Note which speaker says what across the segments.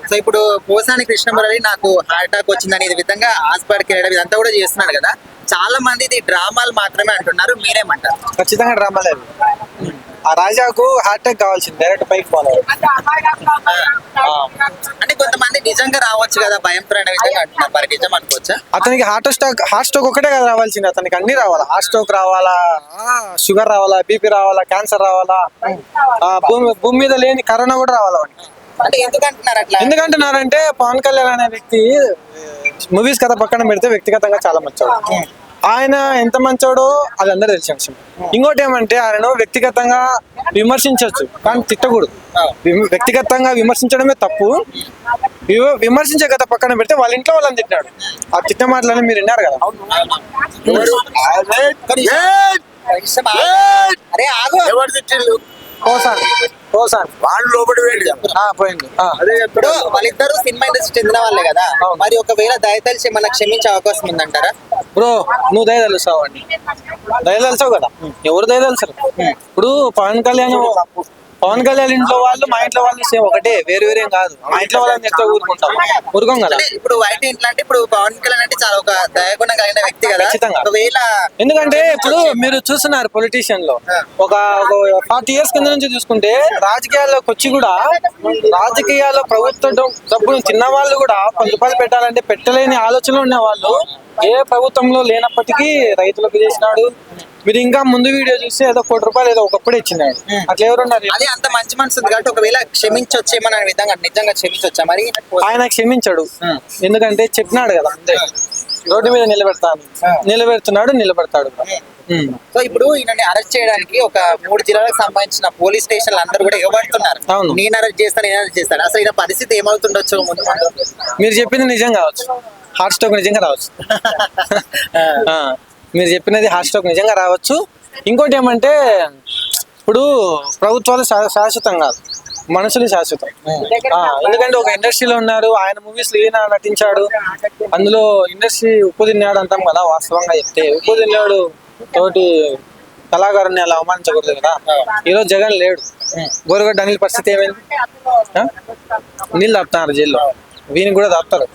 Speaker 1: So ఇప్పుడు పోసాని కృష్ణమురళి నాకు heart attack వచ్చిందని ఈ విధంగా హాస్పిటల్కి వెళ్ళడం ఇదంతా కూడా చేస్తున్నాడు కదా. చాలా మంది ఇది డ్రామాలు మాత్రమే అంటున్నారు, మీరేమంటారు?
Speaker 2: ఖచ్చితంగా డ్రామా లేదు. ఆ రాజాకు హార్ట్ అటాక్ కావాల్సింది, డైరెక్ట్ పైకి ఫాలో
Speaker 1: అంటే కొంతమంది నిజంగా రావచ్చు కదా భయంతో అనే విధంగా అంటున్నారు, మరి నిజం అనుకోవచ్చా?
Speaker 2: అతనికి హార్ట్ స్ట్రోక్ ఒకటే కదా రావాల్సింది, అతనికి అన్ని రావాలా. హార్ట్ స్ట్రోక్ రావాలా, షుగర్ రావాలా, బీపీ రావాలా, క్యాన్సర్ రావాలా, భూమి మీద లేని కరోనా కూడా రావాలా.
Speaker 1: అంటే ఎందుకంటున్నారు అట్లా?
Speaker 2: ఎందుకంటున్నారంటే పవన్ కళ్యాణ్ అనే వ్యక్తి మూవీస్ కథ పక్కన పెడితే వ్యక్తిగతంగా చాలా మంచోడు. ఆయన ఎంత మంచోడో అది అందరూ తెలిసిన విషయం. ఇంకోటి ఏమంటే ఆయన వ్యక్తిగతంగా విమర్శించవచ్చు కానీ తిట్టకూడదు. వ్యక్తిగతంగా విమర్శించడమే తప్పు. విమర్శించే కథ పక్కన పెడితే వాళ్ళ ఇంట్లో వాళ్ళని తిట్టాడు. ఆ తిట్ట మాటలని మీరు విన్నారు కదా.
Speaker 1: అరే ఆగు, ఎవరు తిట్టిండు?
Speaker 2: పోసాన్
Speaker 1: వాళ్ళు లోపలి
Speaker 2: పోయింది.
Speaker 1: ఇప్పుడు వాళ్ళిద్దరు సినిమా ఇండస్ట్రీ చెందిన వాళ్ళే కదా, మరి ఒకవేళ దయతలిసి ఏమన్నా క్షమించే అవకాశం ఉందంటారా?
Speaker 2: బ్రో నువ్వు దయ తెలుసావు అండి, దయ తెలుసావు కదా. ఎవరు దయ తెలుసు? ఇప్పుడు పవన్ కళ్యాణ్ ఇంట్లో వాళ్ళు మా ఇంట్లో వాళ్ళు సేమ్ ఒకటే, వేరు వేరేం కాదు. మా ఇంట్లో వాళ్ళని చెప్తే ఊరుకోం కదా.
Speaker 1: ఇప్పుడు వైట్ ఇంట్లో అంటే ఇప్పుడు పవన్ కళ్యాణ్ అంటే చాలా ఒక దయగుణం కలిగిన వ్యక్తి కదా.
Speaker 2: ఖచ్చితంగా.
Speaker 1: ఒకవేళ
Speaker 2: ఎందుకంటే ఇప్పుడు మీరు చూస్తున్నారు పొలిటీషియన్ లో ఒక 40 years కింద నుంచి చూసుకుంటే రాజకీయాల్లోకి వచ్చి కూడా రాజకీయాల్లో ప్రభుత్వ డబ్బులు తిన్న వాళ్ళు కూడా 10 రూపాయలు పెట్టాలంటే పెట్టలేని ఆలోచనలు ఉన్న వాళ్ళు ఏ ప్రభుత్వంలో లేనప్పటికీ రైతులకు చేసినాడు. మీరు ఇంకా ముందు వీడియో చూస్తే ఏదో 1 కోటి రూపాయలు ఏదో ఒకప్పుడు ఇచ్చినాడు. అట్లా ఎవరున్నారు?
Speaker 1: అది అంత మంచి మనసు ఉంది కాబట్టి ఒకవేళ క్షమించొచ్చేమన్న విధంగా నిజంగా క్షమించొచ్చా మరి?
Speaker 2: ఆయన క్షమించాడు, ఎందుకంటే చెప్పినాడు కదా, రోడ్డు మీద నిలబెడతాడు.
Speaker 1: సో ఇప్పుడు ఈయనని అరెస్ట్ చేయడానికి ఒక 3 జిల్లాలకు సంబంధించిన పోలీస్ స్టేషన్లు అందరూ కూడా ఎగబడుతున్నారు. నేను అరెస్ట్ చేస్తాను. అసలు ఈయన పరిస్థితి ఏమవుతుండొచ్చు ముందు ముందు?
Speaker 2: మీరు చెప్పింది నిజం కావచ్చు, హార్ట్ స్ట్రోక్ నిజంగా రావచ్చు. మీరు చెప్పినది హార్ట్ స్ట్రోక్ నిజంగా రావచ్చు. ఇంకోటి ఏమంటే ఇప్పుడు ప్రభుత్వాలు శాశ్వతం కాదు, మనుషులు శాశ్వతం. ఎందుకంటే ఒక ఇండస్ట్రీలో ఉన్నారు, ఆయన మూవీస్ లో ఈయన నటించాడు, అందులో ఇండస్ట్రీ ఉప్పు తిన్నాడు అంటాం కదా. వాస్తవంగా చెప్తే ఉప్పు తిన్నాడు తోటి కళాకారుని అలా అవమానించకూడదు కదా. ఈరోజు జగన్ లేడు, గోరుగడ్డ అనిల్ పరిస్థితి ఏమైంది? నీళ్ళు దాపుతున్నారు జైల్లో, వీని కూడా దాపుతారు.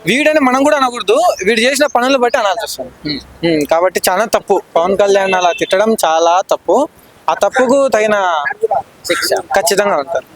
Speaker 2: వీడని మనం కూడా అనకూడదు, వీడు చేసిన పనులు బట్టి అనాల్సి వస్తుంది. కాబట్టి చాలా తప్పు, పవన్ కళ్యాణ్ అలా తిట్టడం చాలా తప్పు. ఆ తప్పుకు తగిన శిక్ష ఖచ్చితంగా ఉంటారు.